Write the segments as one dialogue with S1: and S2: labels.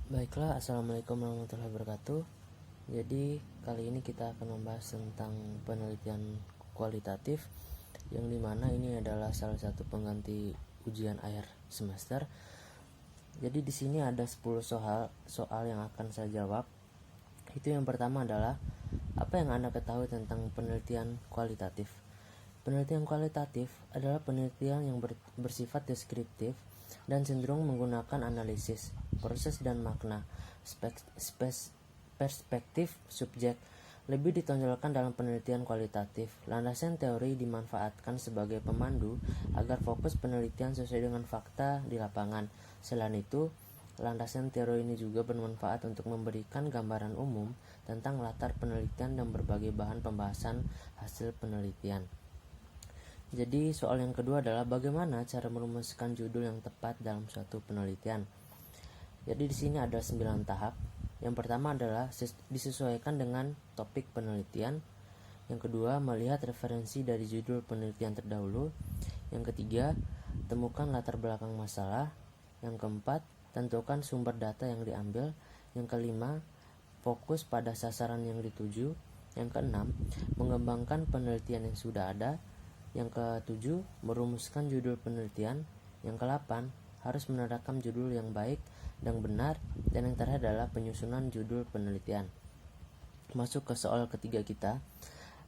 S1: Baiklah, Assalamualaikum warahmatullahi wabarakatuh. Jadi kali ini kita akan membahas tentang penelitian kualitatif, yang dimana ini adalah salah satu pengganti ujian akhir semester. Jadi di sini ada 10 soal yang akan saya jawab. Itu yang pertama adalah, apa yang Anda ketahui tentang penelitian kualitatif? Penelitian kualitatif adalah penelitian yang bersifat deskriptif dan cenderung menggunakan analisis, proses dan makna, perspektif subjek. Lebih ditonjolkan dalam penelitian kualitatif, landasan teori dimanfaatkan sebagai pemandu agar fokus penelitian sesuai dengan fakta di lapangan. Selain itu, landasan teori ini juga bermanfaat untuk memberikan gambaran umum tentang latar penelitian dan berbagai bahan pembahasan hasil penelitian. Jadi soal yang kedua adalah bagaimana cara merumuskan judul yang tepat dalam suatu penelitian. Jadi di sini ada 9 tahap. Yang pertama adalah disesuaikan dengan topik penelitian. Yang kedua, melihat referensi dari judul penelitian terdahulu. Yang ketiga, temukan latar belakang masalah. Yang keempat, tentukan sumber data yang diambil. Yang kelima, fokus pada sasaran yang dituju. Yang keenam, mengembangkan penelitian yang sudah ada. Yang ketujuh, merumuskan judul penelitian. Yang kedelapan, harus menandakan judul yang baik dan benar. Dan yang terakhir adalah penyusunan judul penelitian. Masuk ke soal ketiga kita.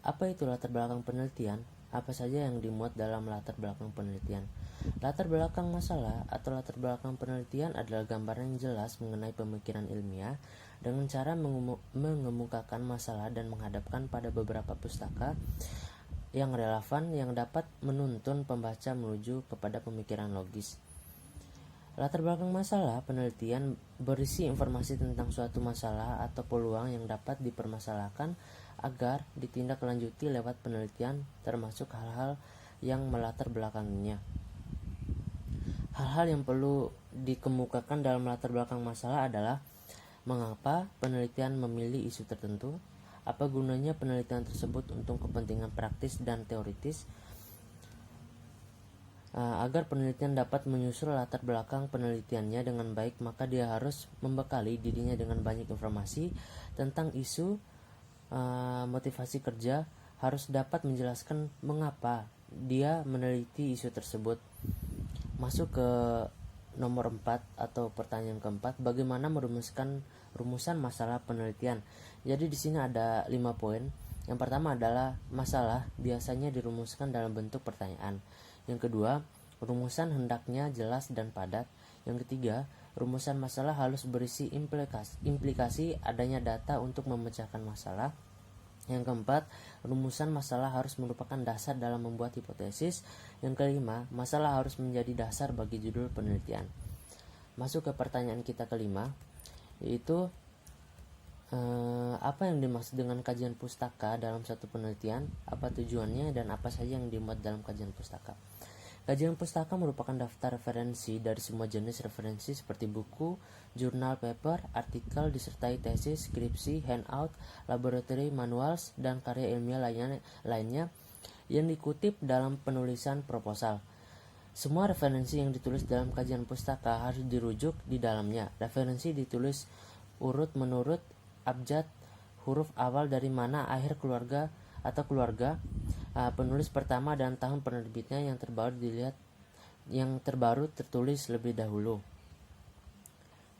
S1: Apa itu latar belakang penelitian? Apa saja yang dimuat dalam latar belakang penelitian? Latar belakang masalah atau latar belakang penelitian adalah gambaran yang jelas mengenai pemikiran ilmiah dengan cara mengemukakan masalah dan menghadapkan pada beberapa pustaka yang relevan yang dapat menuntun pembaca menuju kepada pemikiran logis. Latar belakang masalah penelitian berisi informasi tentang suatu masalah atau peluang yang dapat dipermasalahkan agar ditindaklanjuti lewat penelitian, termasuk hal-hal yang melatar belakanginya. Hal-hal yang perlu dikemukakan dalam latar belakang masalah adalah mengapa penelitian memilih isu tertentu, apa gunanya penelitian tersebut untuk kepentingan praktis dan teoritis. Agar penelitian dapat menyusul latar belakang penelitiannya dengan baik, maka dia harus membekali dirinya dengan banyak informasi tentang isu, motivasi kerja, harus dapat menjelaskan mengapa dia meneliti isu tersebut. Masuk ke nomor 4 atau pertanyaan keempat, bagaimana merumuskan rumusan masalah penelitian. Jadi di sini ada 5 poin. Yang pertama adalah masalah biasanya dirumuskan dalam bentuk pertanyaan. Yang kedua, rumusan hendaknya jelas dan padat. Yang ketiga, rumusan masalah harus berisi implikasi adanya data untuk memecahkan masalah. Yang keempat, rumusan masalah harus merupakan dasar dalam membuat hipotesis. Yang kelima, masalah harus menjadi dasar bagi judul penelitian. Masuk ke pertanyaan kita kelima, yaitu apa yang dimaksud dengan kajian pustaka dalam satu penelitian, apa tujuannya, dan apa saja yang dimuat dalam kajian pustaka. Kajian pustaka merupakan daftar referensi dari semua jenis referensi seperti buku, jurnal, paper, artikel, disertai tesis, skripsi, handout, laboratory manuals, dan karya ilmiah lainnya yang dikutip dalam penulisan proposal. Semua referensi yang ditulis dalam kajian pustaka harus dirujuk di dalamnya. Referensi ditulis urut menurut abjad huruf awal dari mana akhir keluarga atau keluarga penulis pertama dan tahun penerbitnya yang terbaru tertulis lebih dahulu.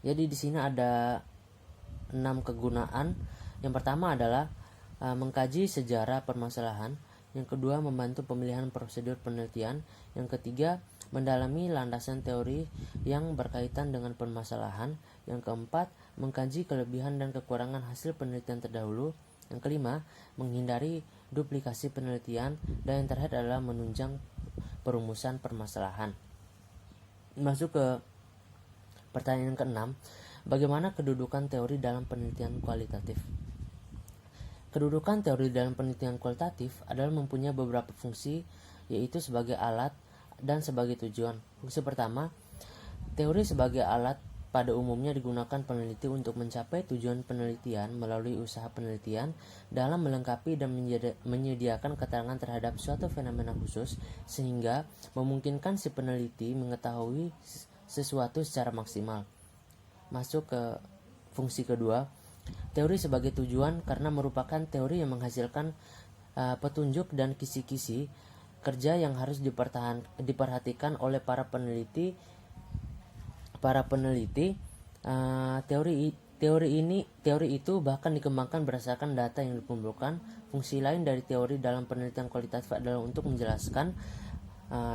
S1: Jadi di sini ada 6 kegunaan. Yang pertama adalah mengkaji sejarah permasalahan. Yang kedua, membantu pemilihan prosedur penelitian. Yang ketiga, mendalami landasan teori yang berkaitan dengan permasalahan. Yang keempat, mengkaji kelebihan dan kekurangan hasil penelitian terdahulu. Yang kelima, menghindari duplikasi penelitian. Dan yang terakhir adalah menunjang perumusan permasalahan. Masuk ke pertanyaan ke-6, bagaimana kedudukan teori dalam penelitian kualitatif? Kedudukan teori dalam penelitian kualitatif adalah mempunyai beberapa fungsi, yaitu sebagai alat dan sebagai tujuan. Fungsi pertama, teori sebagai alat pada umumnya digunakan peneliti untuk mencapai tujuan penelitian melalui usaha penelitian dalam melengkapi dan menyediakan keterangan terhadap suatu fenomena khusus, sehingga memungkinkan si peneliti mengetahui sesuatu secara maksimal. Masuk ke Fungsi kedua, teori sebagai tujuan karena merupakan teori yang menghasilkan petunjuk dan kisi-kisi kerja yang harus diperhatikan oleh para peneliti. Teori itu bahkan dikembangkan berdasarkan data yang dikumpulkan. Fungsi lain dari teori dalam penelitian kualitatif adalah untuk menjelaskan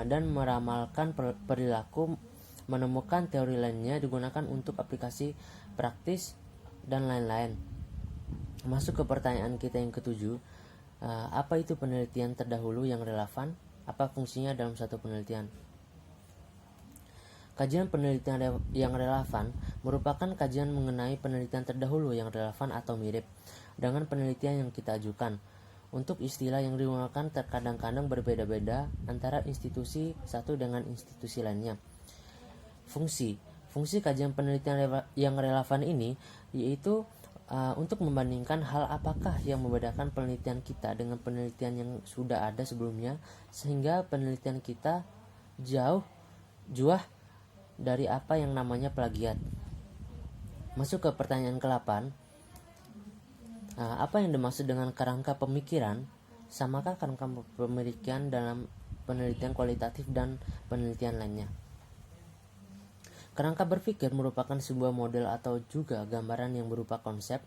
S1: dan meramalkan perilaku. Menemukan teori lainnya digunakan untuk aplikasi praktis dan lain-lain. Masuk ke pertanyaan kita yang ketujuh, apa itu penelitian terdahulu yang relevan? Apa fungsinya dalam satu penelitian? Kajian penelitian yang relevan merupakan kajian mengenai penelitian terdahulu yang relevan atau mirip dengan penelitian yang kita ajukan. Untuk istilah yang digunakan terkadang-kadang berbeda-beda antara institusi satu dengan institusi lainnya. Fungsi kajian penelitian yang relevan ini yaitu untuk membandingkan hal apakah yang membedakan penelitian kita dengan penelitian yang sudah ada sebelumnya, sehingga penelitian kita jauh dari apa yang namanya plagiat. Masuk ke pertanyaan ke-8. Apa yang dimaksud dengan kerangka pemikiran? Samakah kerangka pemikiran dalam penelitian kualitatif dan penelitian lainnya? Kerangka berpikir merupakan sebuah model atau juga gambaran yang berupa konsep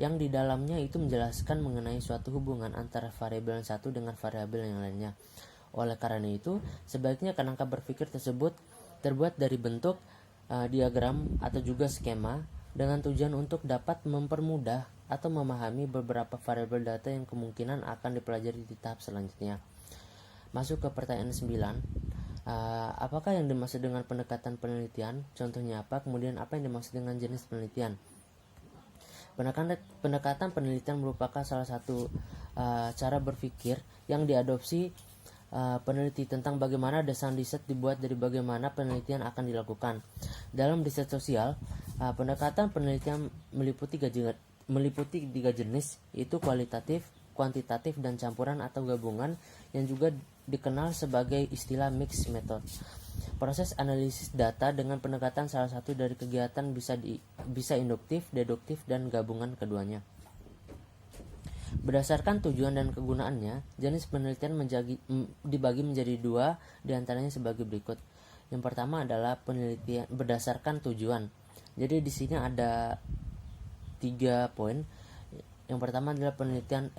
S1: yang di dalamnya itu menjelaskan mengenai suatu hubungan antara variabel yang satu dengan variabel yang lainnya. Oleh karena itu, sebaiknya kerangka berpikir tersebut terbuat dari bentuk diagram atau juga skema dengan tujuan untuk dapat mempermudah atau memahami beberapa variabel data yang kemungkinan akan dipelajari di tahap selanjutnya. Masuk ke pertanyaan 9. Apakah yang dimaksud dengan pendekatan penelitian? Contohnya apa? Kemudian apa yang dimaksud dengan jenis penelitian? Pendekatan penelitian merupakan salah satu cara berpikir yang diadopsi peneliti tentang bagaimana dasar riset dibuat dari bagaimana penelitian akan dilakukan. Dalam riset sosial, pendekatan penelitian meliputi tiga jenis, yaitu kualitatif, kuantitatif, dan campuran atau gabungan yang juga dikenal sebagai istilah mixed method. Proses analisis data dengan pendekatan salah satu dari kegiatan bisa induktif, deduktif, dan gabungan keduanya. Berdasarkan tujuan dan kegunaannya, jenis penelitian dibagi menjadi dua, diantaranya sebagai berikut. Yang pertama adalah penelitian berdasarkan tujuan. Jadi di sini ada 3 poin. Yang pertama adalah penelitian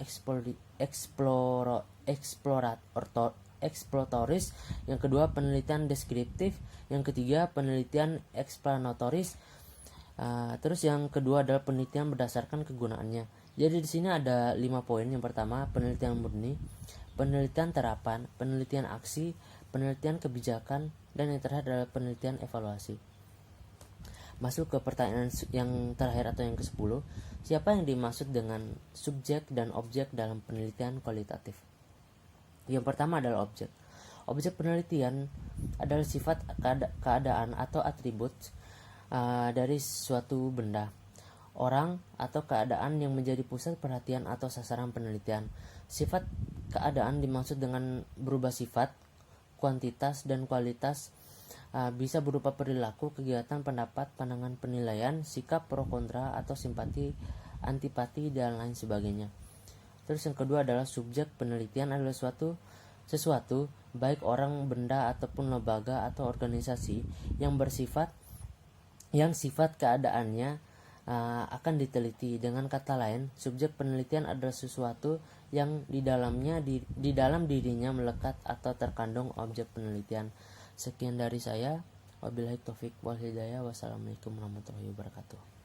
S1: eksploratoris, yang kedua penelitian deskriptif, yang ketiga penelitian eksplanatoris. Terus yang kedua adalah penelitian berdasarkan kegunaannya. Jadi di sini ada 5 poin. Yang pertama penelitian murni, penelitian terapan, penelitian aksi, penelitian kebijakan, dan yang terakhir adalah penelitian evaluasi. Masuk ke pertanyaan yang terakhir atau yang ke-10. Siapa yang dimaksud dengan subjek dan objek dalam penelitian kualitatif? Yang pertama adalah objek. Objek penelitian adalah sifat keadaan atau atribut dari suatu benda, orang, atau keadaan yang menjadi pusat perhatian atau sasaran penelitian. Sifat keadaan dimaksud dengan berubah sifat, kuantitas, dan kualitas. Bisa berupa perilaku, kegiatan, pendapat, pandangan, penilaian, sikap pro kontra atau simpati, antipati, dan lain sebagainya. Terus yang kedua adalah subjek penelitian adalah sesuatu baik orang, benda, ataupun lembaga atau organisasi yang sifat keadaannya akan diteliti. Dengan kata lain, subjek penelitian adalah sesuatu yang di dalam dirinya melekat atau terkandung objek penelitian. Sekian dari saya. Wabillahi taufik wal hidayah. Wassalamualaikum warahmatullahi wabarakatuh.